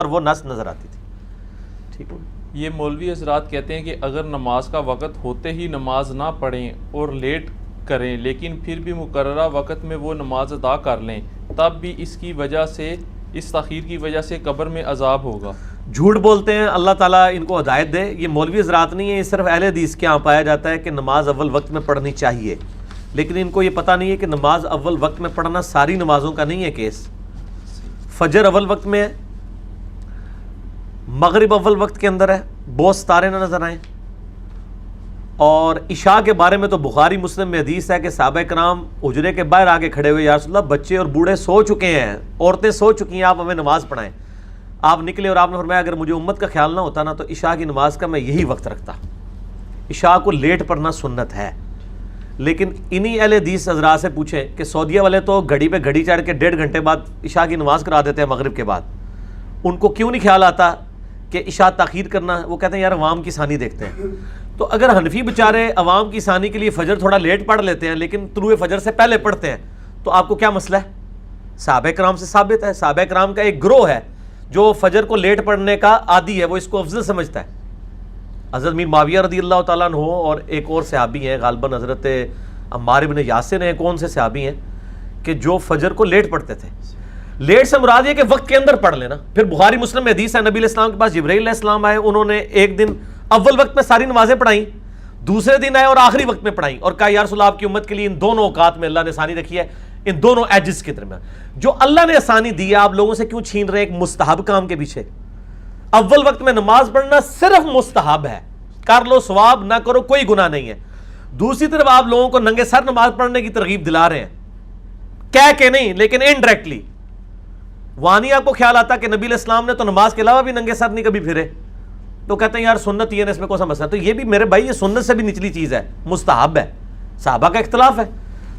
اور وہ نس نظر آتی تھی. ٹھیک ہے. یہ مولوی حضرات کہتے ہیں کہ اگر نماز کا وقت ہوتے ہی نماز نہ پڑھیں اور لیٹ کریں لیکن پھر بھی مقررہ وقت میں وہ نماز ادا کر لیں تب بھی اس تاخیر کی وجہ سے قبر میں عذاب ہوگا. جھوٹ بولتے ہیں. اللہ تعالیٰ ان کو ہدایت دے. یہ مولوی حضرات نہیں ہے, یہ صرف اہل حدیث کے یہاں پایا جاتا ہے کہ نماز اول وقت میں پڑھنی چاہیے, لیکن ان کو یہ پتہ نہیں ہے کہ نماز اول وقت میں پڑھنا ساری نمازوں کا نہیں ہے کیس. فجر اول وقت میں ہے, مغرب اول وقت کے اندر ہے, بہت ستارے نہ نظر آئیں. اور عشاء کے بارے میں تو بخاری مسلم میں حدیث ہے کہ صحابہ کرام حجرے کے باہر آگے کھڑے ہوئے, یا رسول اللہ بچے اور بوڑھے سو چکے ہیں, عورتیں سو چکی ہیں, آپ ہمیں نماز پڑھائیں. آپ نکلے اور آپ نے فرمایا اگر مجھے امت کا خیال نہ ہوتا نا تو عشاء کی نماز کا میں یہی وقت رکھتا. عشاء کو لیٹ پڑھنا سنت ہے, لیکن انہی اہل حدیث حضرات سے پوچھیں کہ سعودیہ والے تو گھڑی پہ گھڑی چڑھ کے 1.5 گھنٹے بعد عشاء کی نماز کرا دیتے ہیں مغرب کے بعد. ان کو کیوں نہیں خیال آتا کہ عشاء تاخیر کرنا؟ وہ کہتے ہیں یار عوام کی ثانی دیکھتے ہیں. تو اگر حنفی بیچارے عوام کی ثانی کے لیے فجر تھوڑا لیٹ پڑھ لیتے ہیں لیکن طلوع فجر سے پہلے پڑھتے ہیں, تو آپ کو کیا مسئلہ ہے؟ صحابہ کرام سے ثابت ہے. صحابہ کرام کا ایک گروہ ہے جو فجر کو لیٹ پڑھنے کا عادی ہے, وہ اس کو افضل سمجھتا ہے. حضرت میر معاویہ رضی اللہ تعالیٰ عنہ اور ایک اور صحابی ہیں, غالباً حضرت عمار بن یاسر ہیں, کون سے صحابی ہیں کہ جو فجر کو لیٹ پڑھتے تھے. لیٹ سے مراد یہ کہ وقت کے اندر پڑھ لینا. پھر بخاری مسلم میں حدیث ہے, نبی علیہ السلام کے پاس جبرائیل علیہ السلام آئے, انہوں نے ایک دن اول وقت میں ساری نمازیں پڑھائیں, دوسرے دن آئے اور آخری وقت میں پڑھائیں, اور کہا یا رسول اللہ آپ کی امت کے لیے ان دونوں اوقات میں اللہ نے آسانی رکھی ہے, ان دونوں ایجز کے درمیان جو اللہ نے آسانی دی ہے آپ لوگوں سے کیوں چھین رہے ہیں ایک مستحب کام کے پیچھے؟ اول وقت میں نماز پڑھنا صرف مستحب ہے, کر لو ثواب, نہ کرو کوئی گناہ نہیں ہے. دوسری طرف آپ لوگوں کو ننگے سر نماز پڑھنے کی ترغیب دلا رہے ہیں, کہہ کے نہیں لیکن انڈائریکٹلی. وہاں نہیں آپ کو خیال آتا کہ نبی علیہ السلام نے تو نماز کے علاوہ بھی ننگے سر نہیں کبھی پھرے, تو کہتے ہیں یار سنت یہ ہے, اس میں کون سا مسئلہ؟ تو یہ بھی میرے بھائی یہ سنت سے بھی نچلی چیز ہے, مستحب ہے, صحابہ کا اختلاف ہے.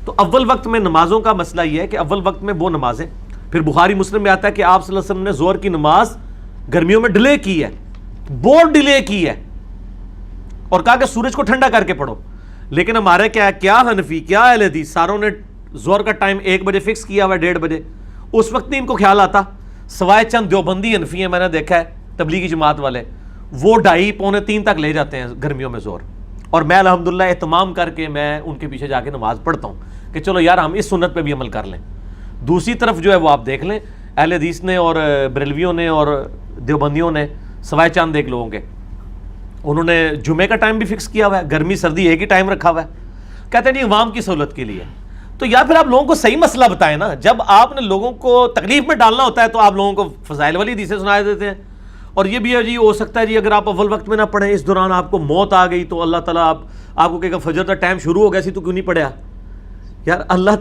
تو اول وقت میں نمازوں کا مسئلہ یہ ہے کہ اول وقت میں وہ نمازیں. پھر بخاری مسلم میں آتا ہے کہ آپ صلی اللہ علیہ وسلم نے ظہر کی نماز گرمیوں میں ڈیلے کی ہے, بہت ڈیلے کی ہے, اور کہا کہ سورج کو ٹھنڈا کر کے پڑھو. لیکن ہمارے کیا حنفی کیا اہل حدیث ساروں نے ظہر کا ٹائم 1 بجے فکس کیا ہوا ہے, 1:30 بجے. اس وقت نہیں ان کو خیال آتا, سوائے چند دیوبندی حنفی ہیں میں نے دیکھا ہے, تبلیغی جماعت والے, وہ 2:30 پونے 3 تک لے جاتے ہیں گرمیوں میں ظہر. اور میں الحمدللہ اہتمام کر کے میں ان کے پیچھے جا کے نماز پڑھتا ہوں کہ چلو یار ہم اس سنت پہ بھی عمل کر لیں. دوسری طرف جو ہے وہ آپ دیکھ لیں, اہل حدیث نے اور بریلویوں نے اور دیوبندیوں نے سوائے چند ایک لوگوں کے, انہوں نے جمعے کا ٹائم بھی فکس کیا ہوا ہے, گرمی سردی ایک ہی ٹائم رکھا ہوا ہے, کہتے ہیں نہیں عوام کی سہولت کے لیے. تو یا پھر آپ لوگوں کو صحیح مسئلہ بتائیں نا. جب آپ نے لوگوں کو تکلیف میں ڈالنا ہوتا ہے تو آپ لوگوں کو فضائل والی حدیثیں سنا دیتے ہیں. اور یہ بھی ہے جی ہو سکتا ہے جی اگر آپ اول وقت میں نہ پڑھیں, اس دوران آپ کو موت آ گئی تو اللہ تعالیٰ آپ کو کہے گا فجر کا ٹائم شروع ہو گیا سی تو کیوں نہیں پڑھا؟ یار اللہ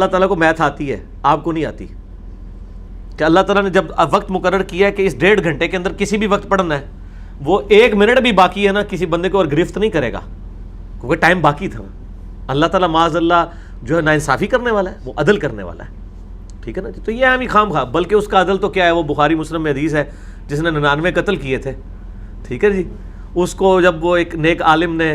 تعالیٰ کو میتھ آتی ہے, آپ کو نہیں آتی. کہ اللہ تعالیٰ نے جب وقت مقرر کیا ہے کہ اس 1.5 گھنٹے کے اندر کسی بھی وقت پڑھنا ہے, وہ 1 منٹ بھی باقی ہے نا کسی بندے کو اور گرفت نہیں کرے گا, کیونکہ ٹائم باقی تھا. اللہ تعالیٰ معاذ اللہ جو ہے ناانصافی کرنے والا ہے, وہ عدل کرنے والا ہے. ٹھیک ہے نا جی. تو یہ ہم ہی خام خواہ, بلکہ اس کا عدل تو کیا ہے, وہ بخاری مسلم میں حدیث ہے جس نے 99 قتل کیے تھے. ٹھیک ہے جی, اس کو جب وہ ایک نیک عالم نے,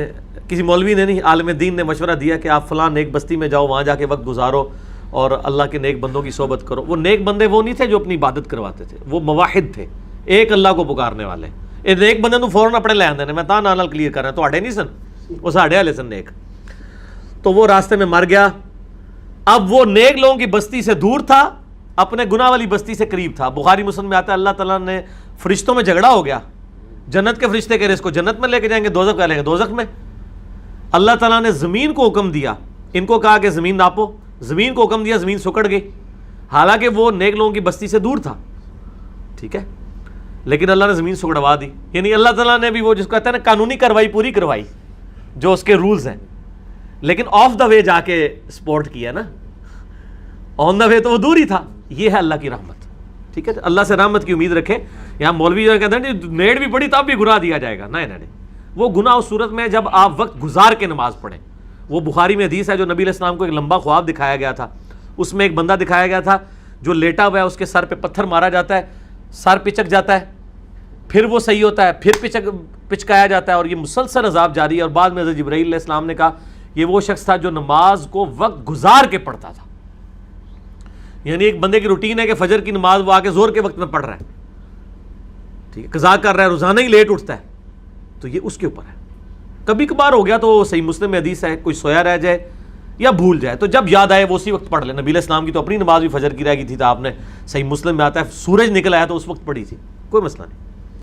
کسی مولوی نے نہیں, عالم دین نے مشورہ دیا کہ آپ فلاں نیک بستی میں جاؤ, وہاں جا کے وقت گزارو اور اللہ کے نیک بندوں کی صحبت کرو. وہ نیک بندے وہ نہیں تھے جو اپنی عبادت کرواتے تھے, وہ مواحد تھے, ایک اللہ کو پکارنے والے. نیک بندے تو فوراً اپنے لے آتے ہیں, میں تاں نال کلیئر کر رہا ہوں, تو نہیں سن, وہ ساڑھے والے سن نیک. تو وہ راستے میں مر گیا. اب وہ نیک لوگوں کی بستی سے دور تھا, اپنے گناہ والی بستی سے قریب تھا. بخاری مسلم میں آتا ہے اللہ تعالیٰ نے فرشتوں میں جھگڑا ہو گیا, جنت کے فرشتے کہہ رہے اس کو جنت میں لے کے جائیں گے, دوزخ میں لیں گے دوزخ میں. اللہ تعالیٰ نے زمین کو حکم دیا, ان کو کہا کہ زمین ناپو, زمین کو حکم دیا, زمین سکڑ گئی, حالانکہ وہ نیک لوگوں کی بستی سے دور تھا. ٹھیک ہے, لیکن اللہ نے زمین سکڑوا دی. یعنی اللہ تعالیٰ نے بھی وہ جس کو کہتے ہیں نا قانونی کارروائی پوری کروائی جو اس کے رولز ہیں, لیکن آف دا وے جا کے سپورٹ کیا نا, آن دا وے تو وہ دور ہی تھا. یہ ہے اللہ کی رحمت. ٹھیک ہے, اللہ سے رحمت کی امید رکھیں. یہاں مولوی جو کہتے ہیں نیٹ بھی پڑھی تب بھی گناہ دیا جائے گا, نہیں, وہ گناہ اس صورت میں جب آپ وقت گزار کے نماز پڑھیں. وہ بخاری میں حدیث ہے جو نبی علیہ السلام کو ایک لمبا خواب دکھایا گیا تھا, اس میں ایک بندہ دکھایا گیا تھا جو لیٹا ہوا ہے, اس کے سر پہ پتھر مارا جاتا ہے, سر پچک جاتا ہے, پھر وہ صحیح ہوتا ہے, پھر پچکایا جاتا ہے, اور یہ مسلسل عذاب جاری ہے. اور بعد میں حضرت جبرائیل علیہ السلام نے کہا یہ وہ شخص تھا جو نماز کو وقت گزار کے پڑھتا تھا. یعنی ایک بندے کی روٹین ہے کہ فجر کی نماز وہ آ کے زور کے وقت میں پڑھ رہا ہے، ٹھیک ہے، قضا کر رہا ہے، روزانہ ہی لیٹ اٹھتا ہے، تو یہ اس کے اوپر ہے۔ کبھی کبھار ہو گیا تو صحیح مسلم میں حدیث ہے، کوئی سویا رہ جائے یا بھول جائے تو جب یاد آئے وہ اسی وقت پڑھ لے۔ نبی علیہ السلام کی تو اپنی نماز بھی فجر کی رہ گئی تھی، تو آپ نے صحیح مسلم میں آتا ہے سورج نکل آیا تو اس وقت پڑھی تھی، کوئی مسئلہ نہیں۔